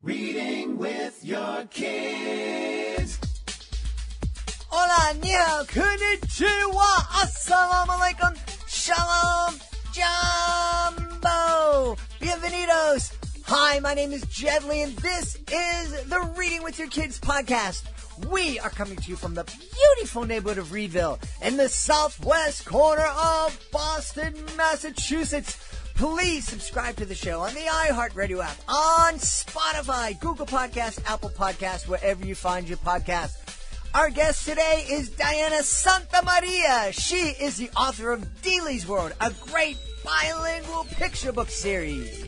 Reading with your kids. Hola, ni hao, konnichiwa, assalamu alaikum, shalom, jumbo, bienvenidos. Hi, my name is Lee, and this is the Reading with Your Kids podcast. We are coming to you from the beautiful neighborhood of Reedville in the southwest corner of Boston, Massachusetts. Please subscribe to the show on the iHeartRadio app, on Spotify, Google Podcasts, Apple Podcasts, wherever you find your podcasts. Our guest today is Diana Santamaria. She is the author of Dlee's World, a great bilingual picture book series.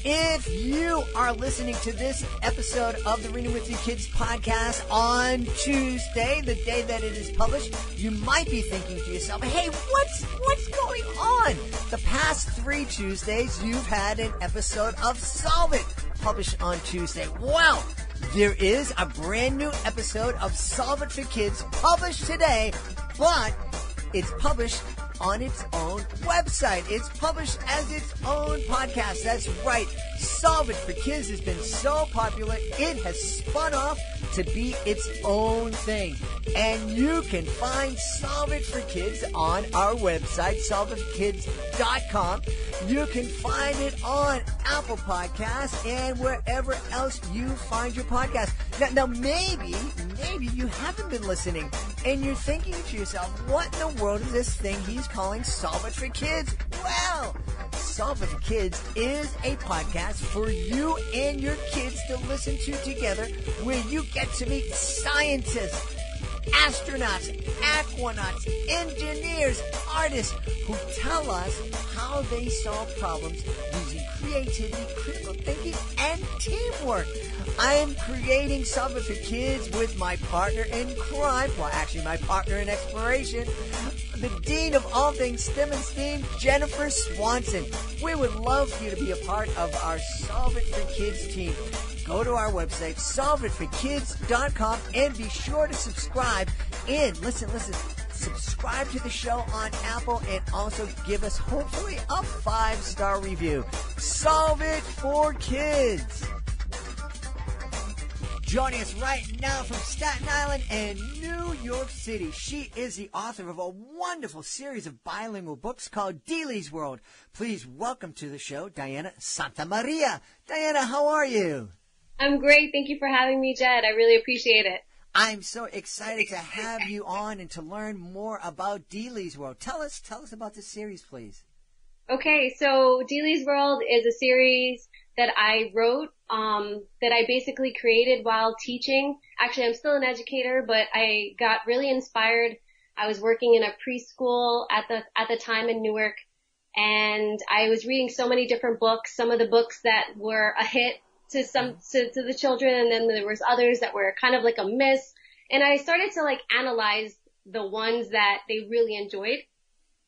If you are listening to this episode of the Reading with Your Kids podcast on Tuesday, the day that it is published, you might be thinking to yourself, hey, what's going on? The past 3 Tuesdays, you've had an episode of Solve It published on Tuesday. Well, there is a brand new episode of Solve It for Kids published today, but it's published on its own website. It's published as its own podcast. That's right. Solve It for Kids has been so popular, it has spun off to be its own thing. And you can find Solve It for Kids on our website, solveitforkids.com. You can find it on Apple Podcasts and wherever else you find your podcast. Now maybe you haven't been listening and you're thinking to yourself, what in the world is this thing he's calling Solve It for Kids? Well, Solve It for Kids is a podcast for you and your kids to listen to together, where you get to meet scientists, astronauts, aquanauts, engineers, artists who tell us how they solve problems using creativity, critical thinking, and teamwork. I am creating Solve It for Kids with my partner in crime, well, actually my partner in exploration, the Dean of all things STEM and STEAM, Jennifer Swanson. We would love for you to be a part of our Solve It for Kids team. Go to our website, solveitforkids.com, and be sure to subscribe. And listen, subscribe to the show on Apple and also give us, hopefully, a 5-star review. Solve It for Kids. Joining us right now from Staten Island and New York City, she is the author of a wonderful series of bilingual books called Dlee's World. Please welcome to the show, Diana Santamaria. Diana, how are you? I'm great. Thank you for having me, Jed. I really appreciate it. I'm so excited to have you on and to learn more about Dlee's World. Tell us about this series, please. Okay, so Dlee's World is a series that I wrote, that I basically created while teaching. Actually, I'm still an educator, but I got really inspired. I was working in a preschool at the time in Newark, and I was reading so many different books. Some of the books that were a hit to the children, and then there was others that were kind of like a miss. And I started to analyze the ones that they really enjoyed.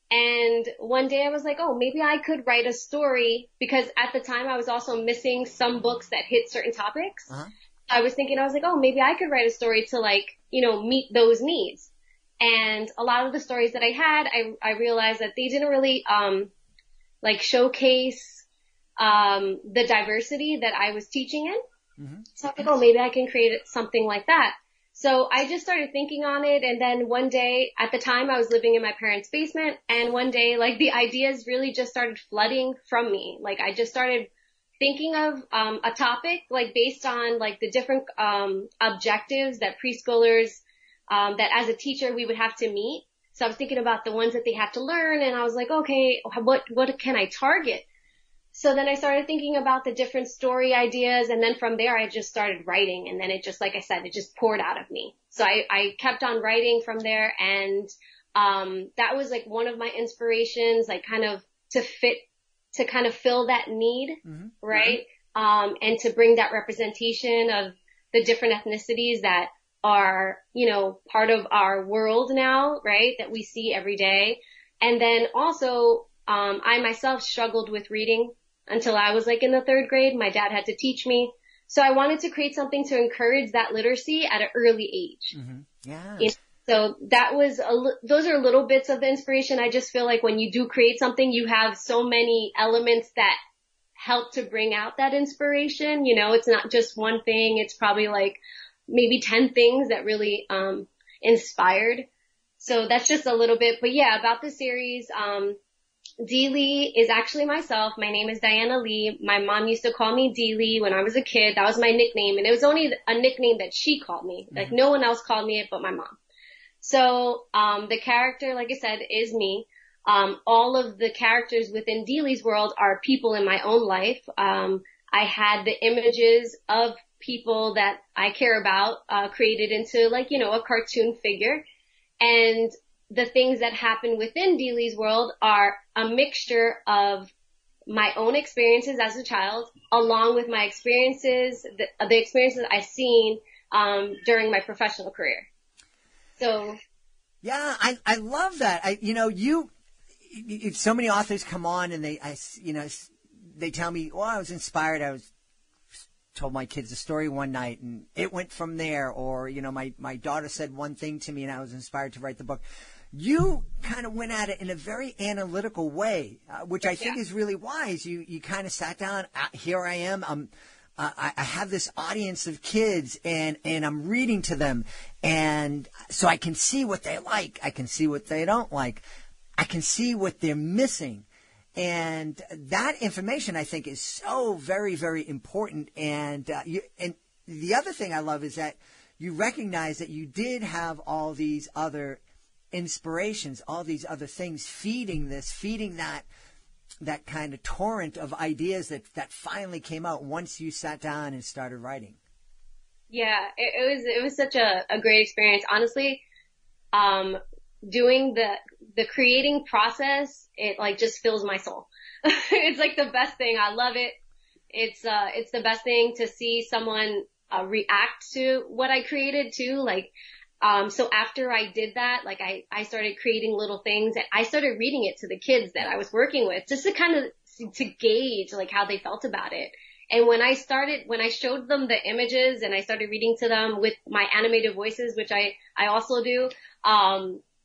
And one day I was like, oh, maybe I could write a story, because at the time I was also missing some books that hit certain topics. Uh-huh. I was like, oh, maybe I could write a story to meet those needs. And a lot of the stories that I had, I realized that they didn't really, showcase, the diversity that I was teaching in. Mm-hmm. So I was like, oh, maybe I can create something like that. So I just started thinking on it, and then one day, at the time I was living in my parents' basement, and one day, the ideas really just started flooding from me. I just started thinking of a topic, based on, the different objectives that preschoolers, that as a teacher we would have to meet. So I was thinking about the ones that they have to learn, and I was like, okay, what can I target? So then I started thinking about the different story ideas, and then from there I just started writing, and then it just, like I said, it just poured out of me. So I kept on writing from there, and that was one of my inspirations, to kind of fill that need, Mm-hmm. right? And to bring that representation of the different ethnicities that are, part of our world now, right? That we see every day. And then also, I myself struggled with reading until I was in the 3rd grade. My dad had to teach me. So I wanted to create something to encourage that literacy at an early age. Mm-hmm. Yeah. So that was, those are little bits of the inspiration. I just feel like when you do create something, you have so many elements that help to bring out that inspiration. You know, it's not just one thing. It's probably like maybe 10 things that really, inspired. So that's just a little bit, but yeah, about the series, Dlee is actually myself. My name is Diana Lee. My mom used to call me Dlee when I was a kid. That was my nickname, and it was only a nickname that she called me. Like no one else called me it but my mom. So, the character, like I said, is me. All of the characters within Dlee's world are people in my own life. I had the images of people that I care about, created into like, you know, a cartoon figure. And the things that happen within Dlee's world are a mixture of my own experiences as a child, along with my experiences, the experiences I've seen, during my professional career. So. Yeah, I love that. So many authors come on and they tell me, well, I was inspired. I told my kids a story one night and it went from there. Or, you know, my daughter said one thing to me and I was inspired to write the book. You kind of went at it in a very analytical way, which I think is really wise. You kind of sat down. Here I am. I have this audience of kids and I'm reading to them. And so I can see what they like. I can see what they don't like. I can see what they're missing. And that information, I think, is so very, very important. And the other thing I love is that you recognize that you did have all these other inspirations, all these other things feeding that kind of torrent of ideas that finally came out once you sat down and started writing. Yeah, it was such a great experience. Honestly, doing the creating process, it like just fills my soul. It's like the best thing. I love it. It's the best thing to see someone react to what I created too. Like, so after I did that, like I started creating little things and I started reading it to the kids that I was working with just to kind of to gauge like how they felt about it. And when I showed them the images and I started reading to them with my animated voices, which I also do,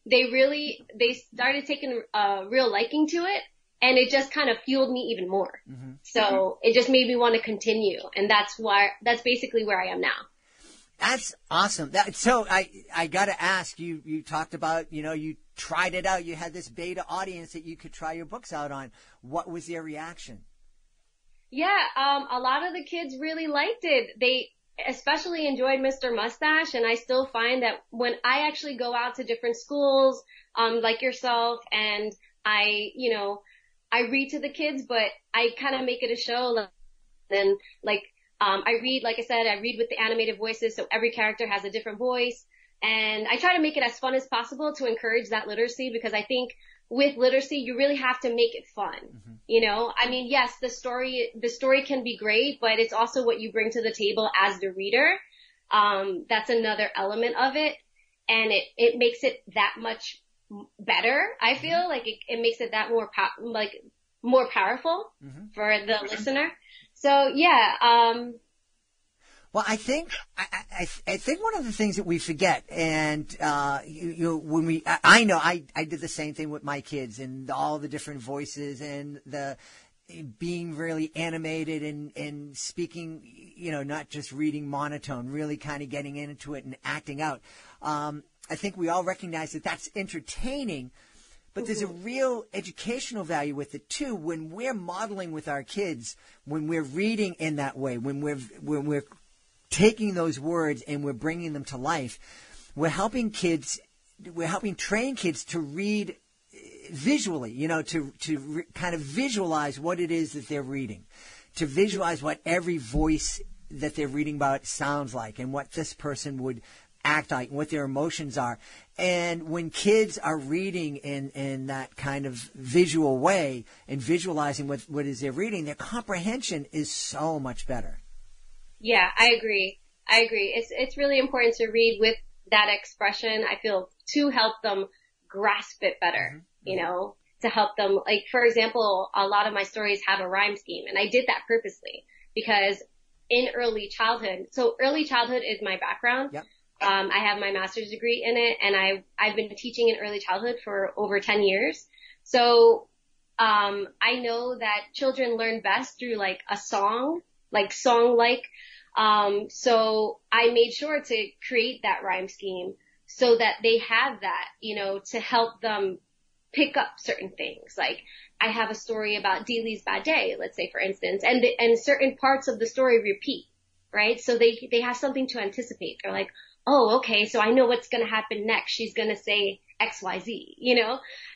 they started taking a real liking to it. And it just kind of fueled me even more. Mm-hmm. So it just made me want to continue. And that's basically where I am now. That's awesome. So I got to ask, you talked about, you know, you tried it out. You had this beta audience that you could try your books out on. What was their reaction? Yeah, a lot of the kids really liked it. They especially enjoyed Mr. Mustache. And I still find that when I actually go out to different schools, like yourself, and I read to the kids, but I kind of make it a show. And I read, like I said, I read with the animated voices, so every character has a different voice. And I try to make it as fun as possible to encourage that literacy, because I think with literacy, you really have to make it fun. Mm-hmm. You know, I mean, yes, the story can be great, but it's also what you bring to the table as the reader. That's another element of it. And it makes it that much better. I feel like it makes it that more powerful mm-hmm. for the listener. So yeah, well, I think one of the things that we forget, and when I know I did the same thing with my kids and all the different voices and the being really animated and speaking, you know, not just reading monotone, really kind of getting into it and acting out. I think we all recognize that that's entertaining, but there's a real educational value with it too. When we're modeling with our kids, when we're reading in that way, when we're taking those words and we're bringing them to life, we're helping train kids to read visually, you know, to kind of visualize what it is that they're reading, to visualize what every voice that they're reading about sounds like and what this person would act like, what their emotions are. And when kids are reading in that kind of visual way and visualizing what is they're reading, their comprehension is so much better. Yeah, I agree. It's really important to read with that expression, I feel, to help them grasp it better, mm-hmm. you know, to help them, like, for example, a lot of my stories have a rhyme scheme, and I did that purposely because in early childhood is my background. Yep. I have my master's degree in it, and I've been teaching in early childhood for over 10 years. So, I know that children learn best through like a song, like song-like. So I made sure to create that rhyme scheme so that they have that, to help them pick up certain things. Like I have a story about Dlee's bad day, let's say, for instance, and certain parts of the story repeat, right? So they have something to anticipate. They're like, oh, okay, so I know what's going to happen next. She's going to say XYZ,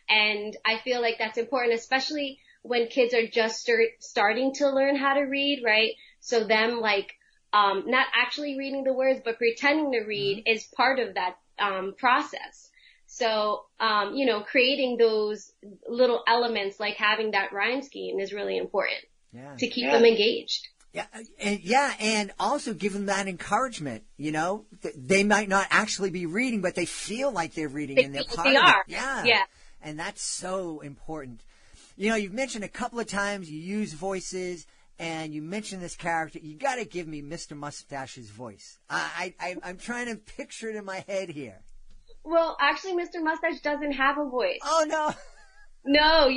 and I feel like that's important, especially when kids are just starting to learn how to read, right? So them not actually reading the words, but pretending to read is part of that process. So, creating those little elements like having that rhyme scheme is really important to keep them engaged. And also give them that encouragement. They might not actually be reading, but they feel like they're reading, and they're part of it. Yeah. And that's so important. You've mentioned a couple of times you use voices, and you mentioned this character. You got to give me Mr. Mustache's voice. I'm trying to picture it in my head here. Well, actually, Mr. Mustache doesn't have a voice. Oh no. No,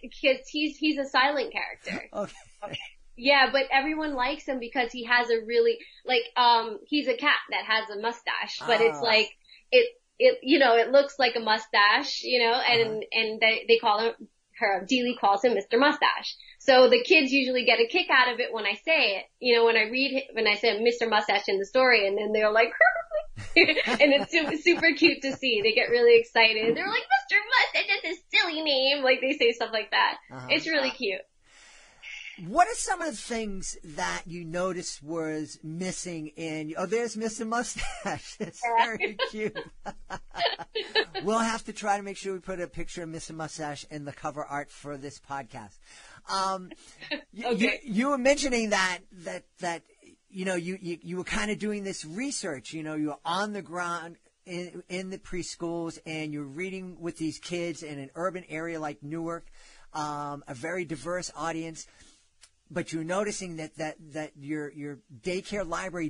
because he's a silent character. Okay. Yeah, but everyone likes him because he has a really, he's a cat that has a mustache, but it's like, it looks like a mustache, and they call Dlee calls him Mr. Mustache. So the kids usually get a kick out of it when I say it, when I say Mr. Mustache in the story, and then they're like, and it's super cute to see. They get really excited. They're like, Mr. Mustache, that's a silly name. Like they say stuff like that. It's really cute. What are some of the things that you noticed was missing in? Oh, there's Mr. Mustache. It's very cute. We'll have to try to make sure we put a picture of Mr. Mustache in the cover art for this podcast. Okay. You were mentioning that you were kind of doing this research. You were on the ground in the preschools, and you're reading with these kids in an urban area like Newark, a very diverse audience. But you're noticing that your daycare library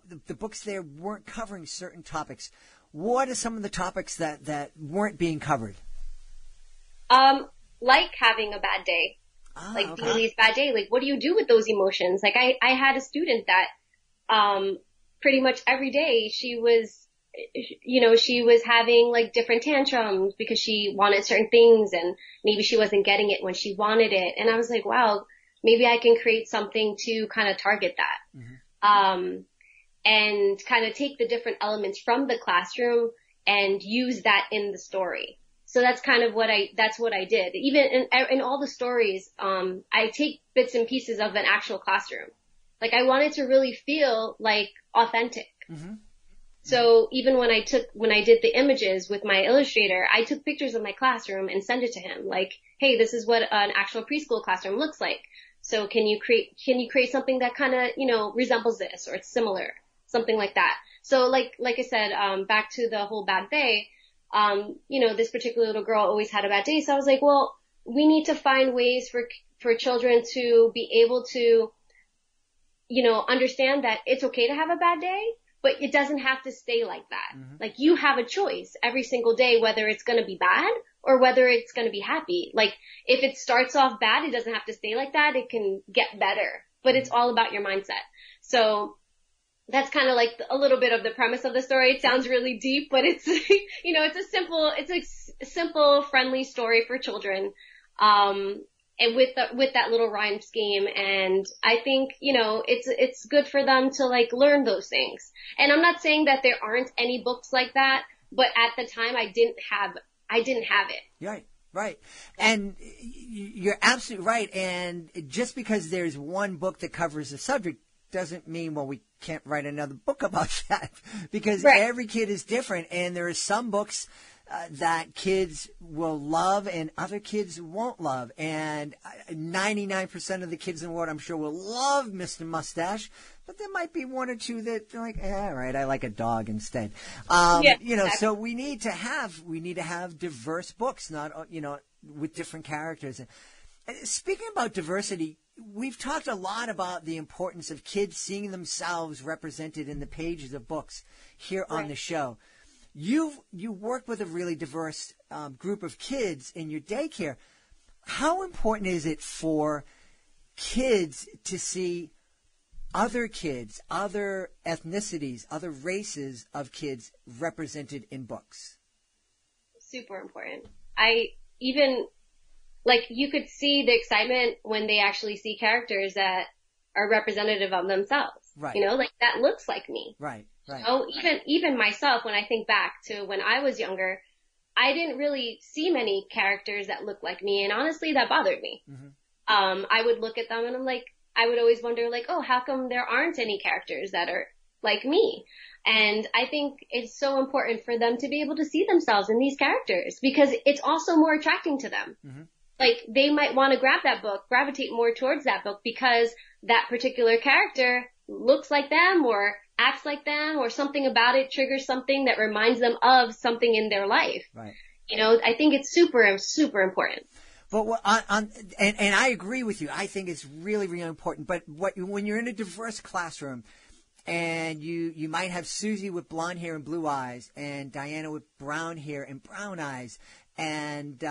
the books there weren't covering certain topics. What are some of the topics that weren't being covered? Like having a bad day. Dlee's bad day. Like, what do you do with those emotions? Like, I had a student that, pretty much every day she was having like different tantrums because she wanted certain things and maybe she wasn't getting it when she wanted it. And I was like, wow, maybe I can create something to kind of target that. Mm-hmm. And kind of take the different elements from the classroom and use that in the story. So that's kind of what I did. Even in all the stories, I take bits and pieces of an actual classroom. Like I wanted to really feel like authentic. Mm-hmm. So even when I did the images with my illustrator, I took pictures of my classroom and sent it to him. Like, hey, this is what an actual preschool classroom looks like. So can you create something that kind of, resembles this or it's similar, something like that. So like I said, back to the whole bad day, this particular little girl always had a bad day. So I was like, well, we need to find ways for children to be able to, understand that it's okay to have a bad day, but it doesn't have to stay like that. Mm-hmm. Like you have a choice every single day, whether it's going to be bad or whether it's going to be happy. Like if it starts off bad, it doesn't have to stay like that. It can get better, but it's all about your mindset. So that's kind of like a little bit of the premise of the story. It sounds really deep, but it's, it's a simple, friendly story for children. And with that little rhyme scheme. And I think, it's good for them to like learn those things. And I'm not saying that there aren't any books like that, but at the time I didn't have it. Right. And you're absolutely right. And just because there's one book that covers the subject doesn't mean, well, we can't write another book about that because every kid is different. And there are some books that kids will love and other kids won't love. And 99% of the kids in the world, I'm sure, will love Mr. Mustache, but there might be one or two that are like, all right, I like a dog instead. Exactly. So we need to have diverse books, not, with different characters. And speaking about diversity, we've talked a lot about the importance of kids seeing themselves represented in the pages of books here on the show. You work with a really diverse group of kids in your daycare. how important is it for kids to see other kids, other ethnicities, other races of kids represented in books? Super important. You could see the excitement when they actually see characters that are representative of themselves. Right. That looks like me. Right. Even myself, when I think back to when I was younger, I didn't really see many characters that looked like me, and honestly, that bothered me. Mm-hmm. I would look at them and I would always wonder, oh, how come there aren't any characters that are like me? And I think it's so important for them to be able to see themselves in these characters because it's also more attracting to them. Mm-hmm. They might want to grab that book, gravitate more towards that book because that particular character looks like them or acts like them or something about it triggers something that reminds them of something in their life. Right. I think it's super, super important. But and I agree with you. I think it's really, really important. But when you're in a diverse classroom and you might have Susie with blonde hair and blue eyes and Diana with brown hair and brown eyes and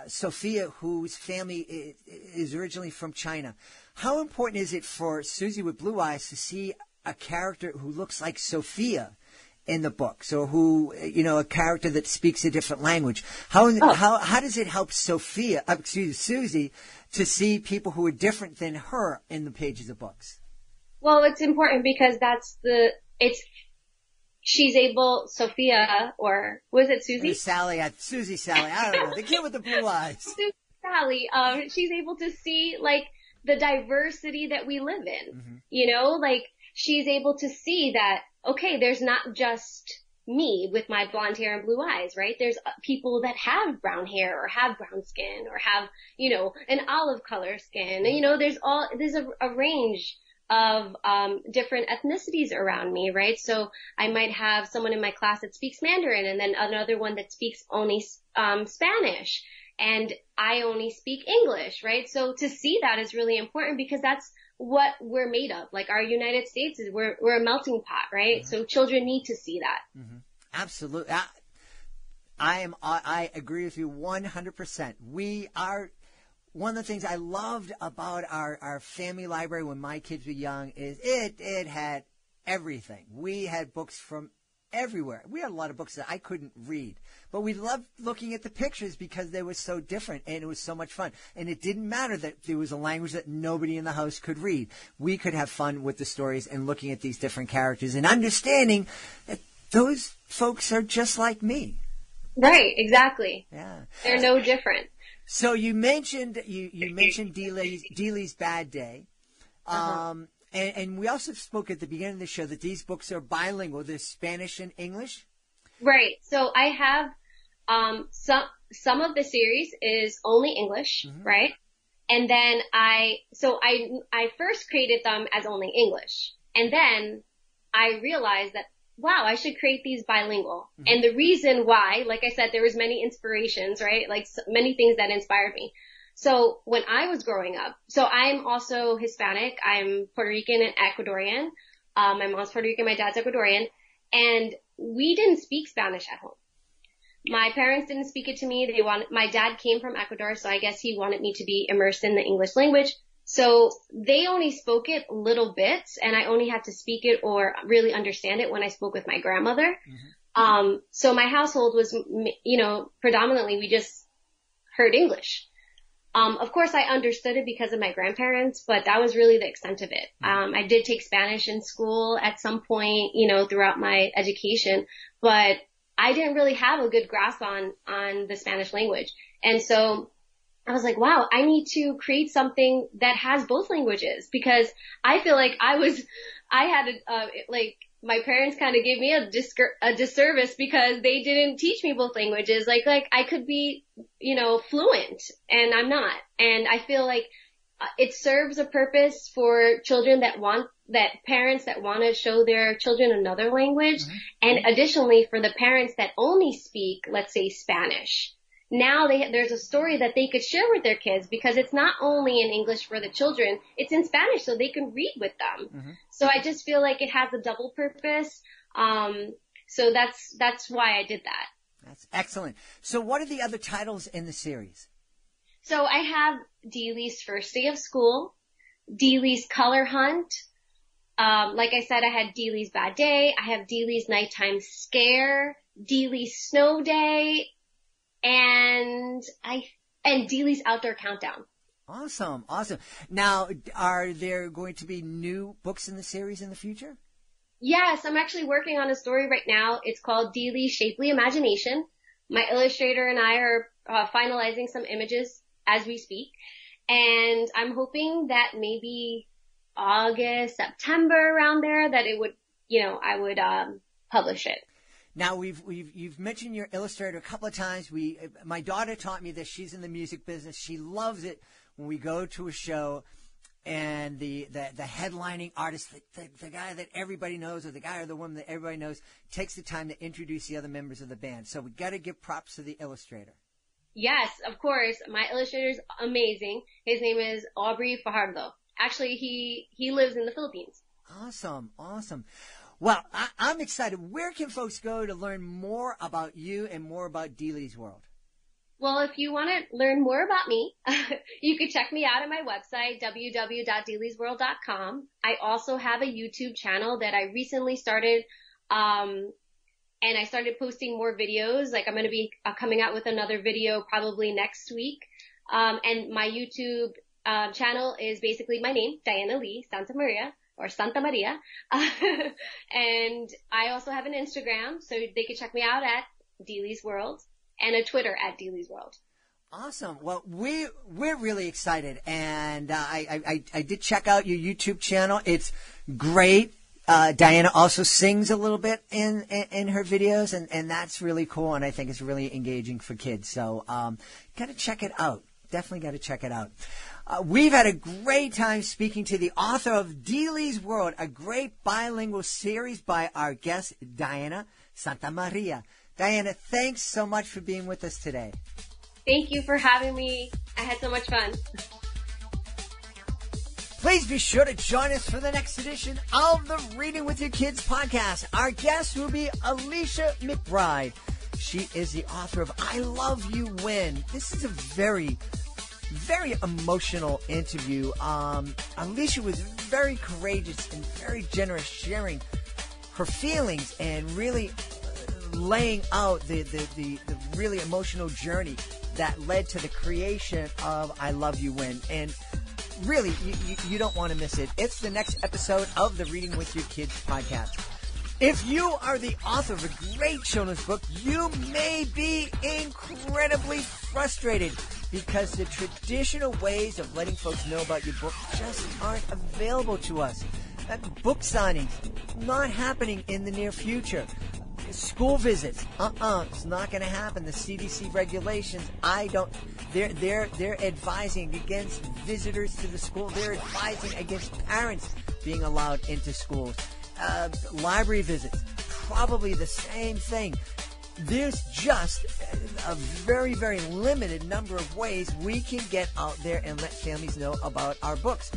Sophia, whose family is originally from China. How important is it for Susie with blue eyes to see a character who looks like Sophia in the book? So a character that speaks a different language. How does it help Susie to see people who are different than her in the pages of books? Well, it's important because she's able, Sophia, or was it Susie? Susie Sally, I don't know, the kid with the blue eyes. Susie Sally, she's able to see, the diversity that we live in. Mm-hmm. She's able to see that, okay, there's not just me with my blonde hair and blue eyes, right? There's people that have brown hair or have brown skin or have, an olive color skin. And, there's a range of different ethnicities around me, right? So I might have someone in my class that speaks Mandarin and then another one that speaks only Spanish, and I only speak English, right? So to see that is really important because that's what we're made of. Our United States we're a melting pot, right? Mm-hmm. So children need to see that. Mm-hmm. Absolutely. I agree with you 100%. We are. One of the things I loved about our family library when my kids were young is it had everything. We had books from everywhere. We had a lot of books that I couldn't read, but we loved looking at the pictures because they were so different and it was so much fun. And it didn't matter that there was a language that nobody in the house could read. We could have fun with the stories and looking at these different characters and understanding that those folks are just like me. Right, exactly. Yeah. They're no different. So you mentioned Dlee's Bad Day, and we also spoke at the beginning of the show that these books are bilingual. They're Spanish and English. Right. So I have some of the series is only English, mm-hmm. right? And then I first created them as only English, and then I realized that, wow, I should create these bilingual. Mm-hmm. And the reason why, like I said, there was many inspirations, right? Many things that inspired me. So when I was growing up, so I'm also Hispanic. I'm Puerto Rican and Ecuadorian. My mom's Puerto Rican, my dad's Ecuadorian. And we didn't speak Spanish at home. My parents didn't speak it to me. My dad came from Ecuador, so I guess he wanted me to be immersed in the English language. So they only spoke it little bits, and I only had to speak it or really understand it when I spoke with my grandmother. Mm-hmm. So my household was, predominantly we just heard English. Of course, I understood it because of my grandparents, but that was really the extent of it. I did take Spanish in school at some point, throughout my education, but I didn't really have a good grasp on the Spanish language. And so I was like, wow, I need to create something that has both languages because I feel like my parents kind of gave me a disservice because they didn't teach me both languages. Like I could be, fluent and I'm not. And I feel like it serves a purpose for parents that want to show their children another language. Mm-hmm. And additionally for the parents that only speak, let's say Spanish. Now there's a story that they could share with their kids because it's not only in English for the children, it's in Spanish so they can read with them. Mm-hmm. So I just feel like it has a double purpose. So that's why I did that. That's excellent. So what are the other titles in the series? So I have Dlee's first day of school, Dlee's color hunt. Like I said, I had Dlee's bad day. I have Dlee's nighttime scare, Dlee's snow day, and Dlee's outdoor countdown. Awesome. Now, are there going to be new books in the series in the future? Yes, I'm actually working on a story right now. It's called Dlee's Shapely Imagination. My illustrator and I are finalizing some images as we speak, and I'm hoping that maybe August, September, around there, that it would, I would publish it. Now you've mentioned your illustrator a couple of times. My daughter taught me this. She's in the music business. She loves it when we go to a show and the headlining artist, the guy that everybody knows, or the guy or the woman that everybody knows, takes the time to introduce the other members of the band. So we got to give props to the illustrator. Yes, of course. My illustrator's amazing. His name is Aubrey Fajardo. Actually, he lives in the Philippines. Awesome. Well, I'm excited. Where can folks go to learn more about you and more about Dlee's World? Well, if you want to learn more about me, you can check me out at my website, www.dleesworld.com. I also have a YouTube channel that I recently started, and I started posting more videos. Like, I'm going to be coming out with another video probably next week. And my YouTube channel is basically my name, Diana Lee Santamaria, or Santamaria. And I also have an Instagram, so they can check me out at Dlee's World, and a Twitter at Dlee's World. Awesome. Well, we're really excited, and I did check out your YouTube channel. It's great. Diana also sings a little bit in her videos, and that's really cool, and I think it's really engaging for kids. So got to check it out. Definitely got to check it out. We've had a great time speaking to the author of Dlee's World, a great bilingual series by our guest, Diana Santamaria. Diana, thanks so much for being with us today. Thank you for having me. I had so much fun. Please be sure to join us for the next edition of the Reading with Your Kids podcast. Our guest will be Alicia McBride. She is the author of I Love You When. This is a very emotional interview. Alicia was very courageous and very generous, sharing her feelings and really laying out the really emotional journey that led to the creation of I Love You When. And really, you don't want to miss it. It's the next episode of the Reading with Your Kids podcast. If you are the author of a great children's book, you may be incredibly frustrated because the traditional ways of letting folks know about your book just aren't available to us. Book signings, not happening in the near future. School visits, it's not going to happen. The CDC regulations, they're advising against visitors to the school. They're advising against parents being allowed into schools. Library visits, probably the same thing. There's just a very, very limited number of ways we can get out there and let families know about our books.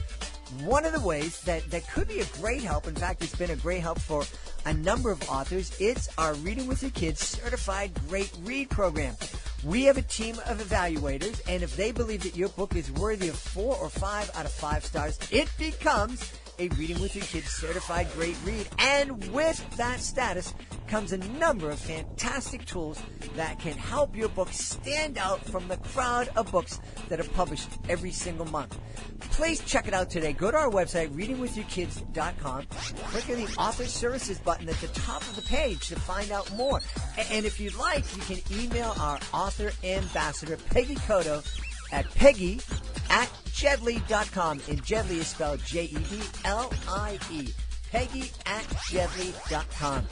One of the ways that could be a great help, in fact, it's been a great help for a number of authors, it's our Reading with Your Kids Certified Great Read program. We have a team of evaluators, and if they believe that your book is worthy of 4 or 5 out of 5 stars, it becomes a Reading with Your Kids Certified Great Read. And with that status comes a number of fantastic tools that can help your book stand out from the crowd of books that are published every single month. Please check it out today. Go to our website, readingwithyourkids.com. Click on the Author Services button at the top of the page to find out more. And if you'd like, you can email our author ambassador, Peggy Cotto, at peggy@jedlie.com. And Jedlie is spelled Jedlie. Peggy@jedlie.com.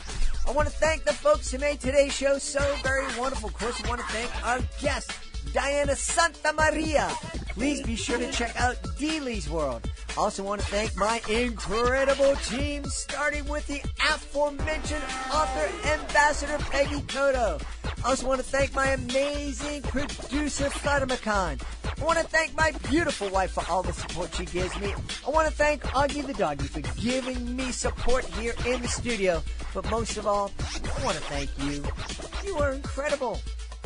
I want to thank the folks who made today's show so very wonderful. Of course, I want to thank our guest, Diana Santamaria. Please be sure to check out Dlee's World. Also want to thank my incredible team, starting with the aforementioned author ambassador Peggy Cotto. Also want to thank my amazing producer Fatima Khan. I want to thank my beautiful wife for all the support she gives me. I want to thank Augie the doggy for giving me support here in the studio. But most of all, I want to thank you. You are incredible.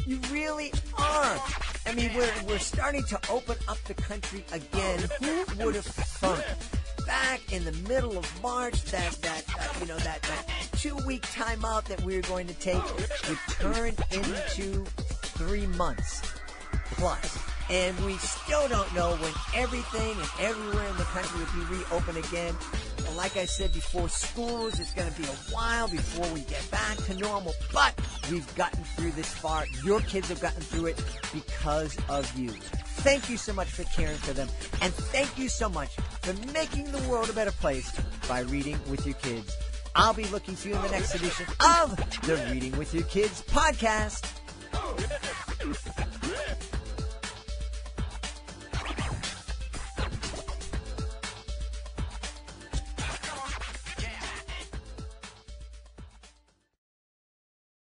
You really are. I mean, we're starting to open up the country again. Who would have thunk? Back in the middle of March, that 2-week timeout that we were going to take would turn into 3 months plus. And we still don't know when everything and everywhere in the country will be reopened again. And like I said before, schools, it's going to be a while before we get back to normal. But we've gotten through this far. Your kids have gotten through it because of you. Thank you so much for caring for them. And thank you so much for making the world a better place by reading with your kids. I'll be looking for you in the next edition of the Reading with Your Kids podcast.